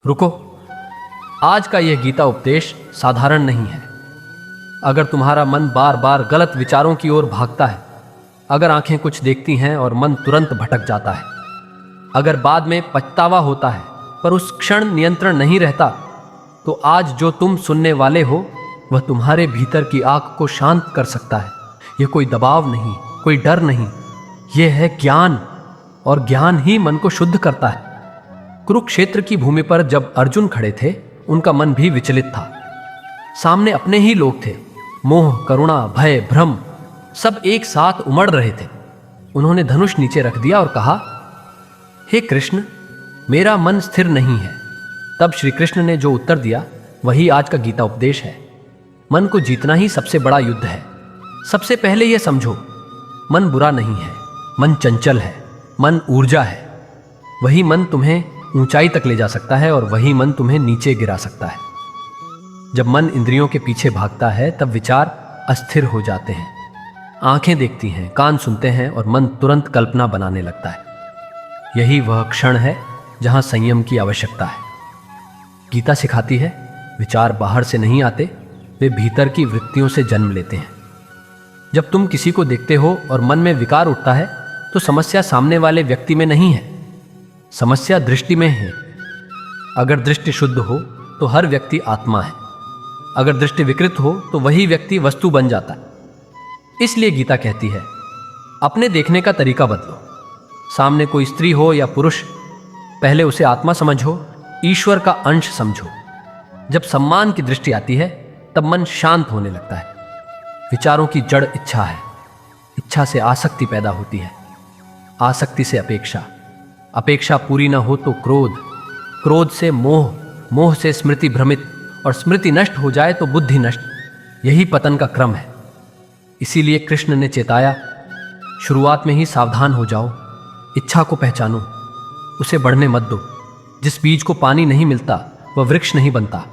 रुको, आज का यह गीता उपदेश साधारण नहीं है। अगर तुम्हारा मन बार बार गलत विचारों की ओर भागता है, अगर आंखें कुछ देखती हैं और मन तुरंत भटक जाता है, अगर बाद में पछतावा होता है पर उस क्षण नियंत्रण नहीं रहता, तो आज जो तुम सुनने वाले हो वह तुम्हारे भीतर की आग को शांत कर सकता है। यह कोई दबाव नहीं, कोई डर नहीं, यह है ज्ञान, और ज्ञान ही मन को शुद्ध करता है। कुरुक्षेत्र की भूमि पर जब अर्जुन खड़े थे, उनका मन भी विचलित था। सामने अपने ही लोग थे। मोह, करुणा, भय, भ्रम सब एक साथ उमड़ रहे थे। उन्होंने धनुष नीचे रख दिया और कहा, हे कृष्ण, मेरा मन स्थिर नहीं है। तब श्री कृष्ण ने जो उत्तर दिया वही आज का गीता उपदेश है। मन को जीतना ही सबसे बड़ा युद्ध है। सबसे पहले यह समझो, मन बुरा नहीं है, मन चंचल है, मन ऊर्जा है। वही मन तुम्हें ऊंचाई तक ले जा सकता है और वही मन तुम्हें नीचे गिरा सकता है। जब मन इंद्रियों के पीछे भागता है तब विचार अस्थिर हो जाते हैं। आंखें देखती हैं, कान सुनते हैं और मन तुरंत कल्पना बनाने लगता है। यही वह क्षण है जहां संयम की आवश्यकता है। गीता सिखाती है, विचार बाहर से नहीं आते, वे भीतर की वृत्तियों से जन्म लेते हैं। जब तुम किसी को देखते हो और मन में विकार उठता है, तो समस्या सामने वाले व्यक्ति में नहीं है, समस्या दृष्टि में है। अगर दृष्टि शुद्ध हो तो हर व्यक्ति आत्मा है। अगर दृष्टि विकृत हो तो वही व्यक्ति वस्तु बन जाता है। इसलिए गीता कहती है, अपने देखने का तरीका बदलो। सामने कोई स्त्री हो या पुरुष, पहले उसे आत्मा समझो, ईश्वर का अंश समझो। जब सम्मान की दृष्टि आती है तब मन शांत होने लगता है। विचारों की जड़ इच्छा है। इच्छा से आसक्ति पैदा होती है, आसक्ति से अपेक्षा, अपेक्षा पूरी न हो तो क्रोध, क्रोध से मोह, मोह से स्मृति भ्रमित, और स्मृति नष्ट हो जाए तो बुद्धि नष्ट। यही पतन का क्रम है। इसीलिए कृष्ण ने चेताया, शुरुआत में ही सावधान हो जाओ, इच्छा को पहचानो, उसे बढ़ने मत दो। जिस बीज को पानी नहीं मिलता वह वृक्ष नहीं बनता।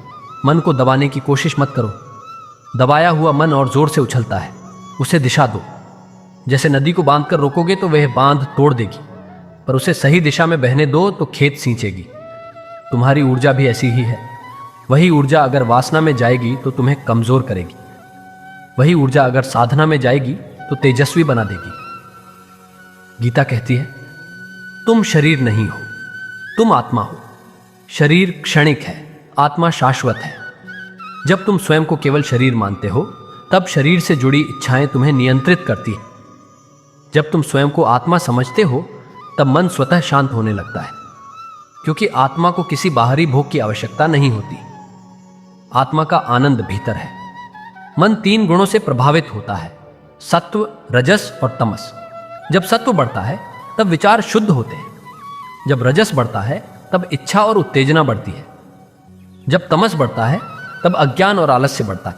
मन को दबाने की कोशिश मत करो। दबाया हुआ मन और जोर से उछलता है, उसे दिशा दो। जैसे नदी को बांध कर रोकोगे तो वह बांध तोड़ देगी, पर उसे सही दिशा में बहने दो तो खेत सींचेगी। तुम्हारी ऊर्जा भी ऐसी ही है। वही ऊर्जा अगर वासना में जाएगी तो तुम्हें कमजोर करेगी। वही ऊर्जा अगर साधना में जाएगी तो तेजस्वी बना देगी। गीता कहती है, तुम शरीर नहीं हो, तुम आत्मा हो। शरीर क्षणिक है, आत्मा शाश्वत है। जब तुम स्वयं को केवल शरीर मानते हो, तब शरीर से जुड़ी इच्छाएं तुम्हें नियंत्रित करती हैं। जब तुम स्वयं को आत्मा समझते हो, तब मन स्वतः शांत होने लगता है, क्योंकि आत्मा को किसी बाहरी भोग की आवश्यकता नहीं होती। आत्मा का आनंद भीतर है। मन 3 गुणों से प्रभावित होता है, सत्व, रजस और तमस। जब सत्व बढ़ता है तब विचार शुद्ध होते हैं। जब रजस बढ़ता है तब इच्छा और उत्तेजना बढ़ती है। जब तमस बढ़ता है तब अज्ञान और आलस्य बढ़ता है।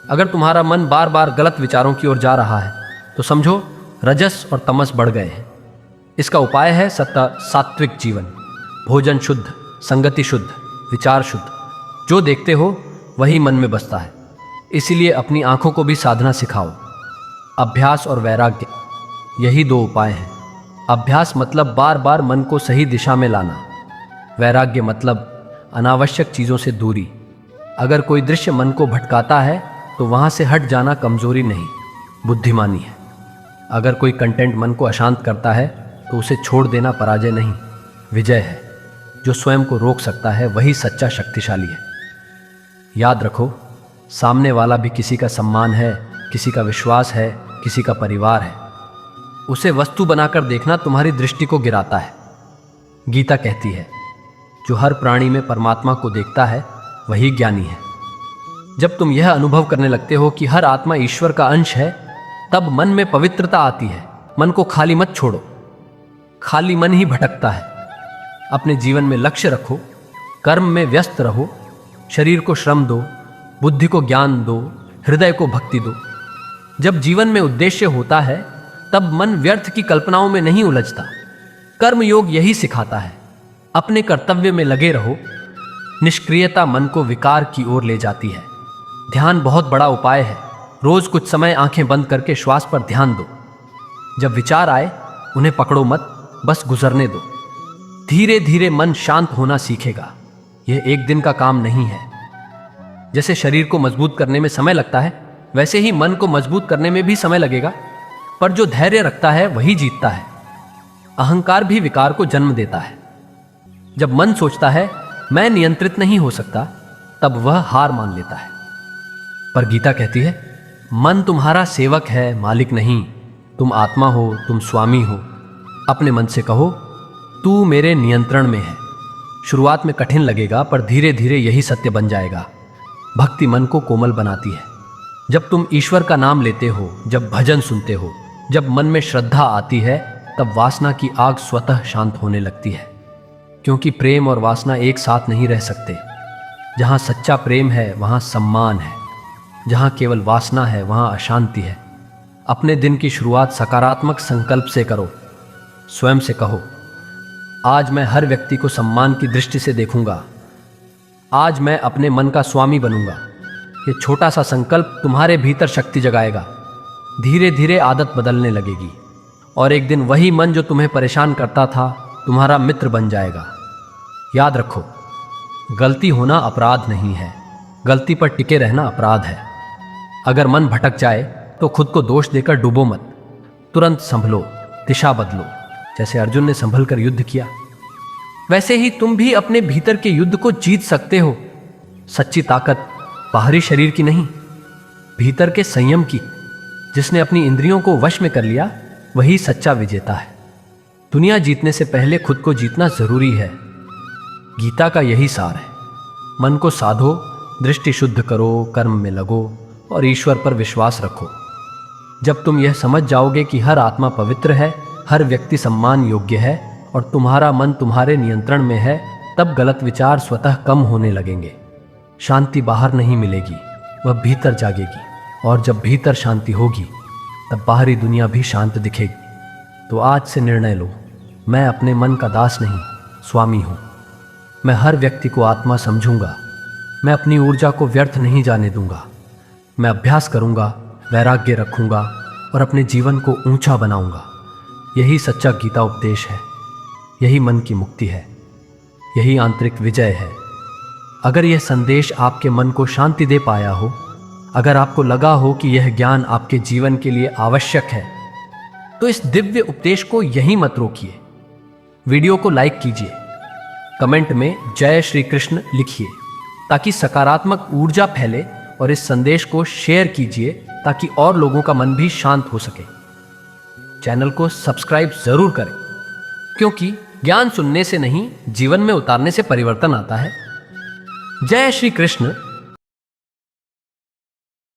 अगर तुम्हारा मन बार बार गलत विचारों की ओर जा रहा है तो समझो रजस और तमस बढ़ गए हैं। इसका उपाय है सात्विक जीवन, भोजन शुद्ध, संगति शुद्ध, विचार शुद्ध। जो देखते हो वही मन में बसता है। इसीलिए अपनी आंखों को भी साधना सिखाओ। अभ्यास और वैराग्य, यही 2 उपाय हैं। अभ्यास मतलब बार बार मन को सही दिशा में लाना। वैराग्य मतलब अनावश्यक चीज़ों से दूरी। अगर कोई दृश्य मन को भटकाता है तो वहाँ से हट जाना कमजोरी नहीं, बुद्धिमानी है। अगर कोई कंटेंट मन को अशांत करता है तो उसे छोड़ देना पराजय नहीं, विजय है। जो स्वयं को रोक सकता है वही सच्चा शक्तिशाली है। याद रखो, सामने वाला भी किसी का सम्मान है, किसी का विश्वास है, किसी का परिवार है। उसे वस्तु बनाकर देखना तुम्हारी दृष्टि को गिराता है। गीता कहती है, जो हर प्राणी में परमात्मा को देखता है वही ज्ञानी है। जब तुम यह अनुभव करने लगते हो कि हर आत्मा ईश्वर का अंश है, तब मन में पवित्रता आती है। मन को खाली मत छोड़ो, खाली मन ही भटकता है। अपने जीवन में लक्ष्य रखो, कर्म में व्यस्त रहो, शरीर को श्रम दो, बुद्धि को ज्ञान दो, हृदय को भक्ति दो। जब जीवन में उद्देश्य होता है तब मन व्यर्थ की कल्पनाओं में नहीं उलझता। कर्म योग यही सिखाता है। अपने कर्तव्य में लगे रहो। निष्क्रियता मन को विकार की ओर ले जाती है। ध्यान बहुत बड़ा उपाय है। रोज कुछ समय आंखें बंद करके श्वास पर ध्यान दो। जब विचार आए उन्हें पकड़ो मत, बस गुजरने दो। धीरे धीरे मन शांत होना सीखेगा। यह एक दिन का काम नहीं है। जैसे शरीर को मजबूत करने में समय लगता है, वैसे ही मन को मजबूत करने में भी समय लगेगा, पर जो धैर्य रखता है वही जीतता है। अहंकार भी विकार को जन्म देता है। जब मन सोचता है मैं नियंत्रित नहीं हो सकता, तब वह हार मान लेता है। पर गीता कहती है, मन तुम्हारा सेवक है, मालिक नहीं। तुम आत्मा हो, तुम स्वामी हो। अपने मन से कहो, तू मेरे नियंत्रण में है। शुरुआत में कठिन लगेगा, पर धीरे धीरे यही सत्य बन जाएगा। भक्ति मन को कोमल बनाती है। जब तुम ईश्वर का नाम लेते हो, जब भजन सुनते हो, जब मन में श्रद्धा आती है, तब वासना की आग स्वतः शांत होने लगती है। क्योंकि प्रेम और वासना एक साथ नहीं रह सकते। जहाँ सच्चा प्रेम है वहाँ सम्मान है, जहाँ केवल वासना है वहाँ अशांति है। अपने दिन की शुरुआत सकारात्मक संकल्प से करो। स्वयं से कहो, आज मैं हर व्यक्ति को सम्मान की दृष्टि से देखूंगा। आज मैं अपने मन का स्वामी बनूंगा। ये छोटा सा संकल्प तुम्हारे भीतर शक्ति जगाएगा। धीरे धीरे आदत बदलने लगेगी और एक दिन वही मन जो तुम्हें परेशान करता था तुम्हारा मित्र बन जाएगा। याद रखो, गलती होना अपराध नहीं है, गलती पर टिके रहना अपराध है। अगर मन भटक जाए तो खुद को दोष देकर डूबो मत। तुरंत संभलो, दिशा बदलो। जैसे अर्जुन ने संभल कर युद्ध किया, वैसे ही तुम भी अपने भीतर के युद्ध को जीत सकते हो। सच्ची ताकत बाहरी शरीर की नहीं, भीतर के संयम की। जिसने अपनी इंद्रियों को वश में कर लिया वही सच्चा विजेता है। दुनिया जीतने से पहले खुद को जीतना जरूरी है। गीता का यही सार है। मन को साधो, दृष्टि शुद्ध करो, कर्म में लगो और ईश्वर पर विश्वास रखो। जब तुम यह समझ जाओगे कि हर आत्मा पवित्र है, हर व्यक्ति सम्मान योग्य है और तुम्हारा मन तुम्हारे नियंत्रण में है, तब गलत विचार स्वतः कम होने लगेंगे। शांति बाहर नहीं मिलेगी, वह भीतर जागेगी। और जब भीतर शांति होगी तब बाहरी दुनिया भी शांत दिखेगी। तो आज से निर्णय लो, मैं अपने मन का दास नहीं, स्वामी हूँ। मैं हर व्यक्ति को आत्मा समझूंगा। मैं अपनी ऊर्जा को व्यर्थ नहीं जाने दूंगा। मैं अभ्यास करूंगा, वैराग्य रखूंगा और अपने जीवन को ऊंचा बनाऊंगा। यही सच्चा गीता उपदेश है। यही मन की मुक्ति है। यही आंतरिक विजय है। अगर यह संदेश आपके मन को शांति दे पाया हो, अगर आपको लगा हो कि यह ज्ञान आपके जीवन के लिए आवश्यक है, तो इस दिव्य उपदेश को यहीं मत रोकिए। वीडियो को लाइक कीजिए, कमेंट में जय श्री कृष्ण लिखिए ताकि सकारात्मक ऊर्जा फैले और इस संदेश को शेयर कीजिए ताकि और लोगों का मन भी शांत हो सके। चैनल को सब्सक्राइब जरूर करें, क्योंकि ज्ञान सुनने से नहीं, जीवन में उतारने से परिवर्तन आता है। जय श्री कृष्ण।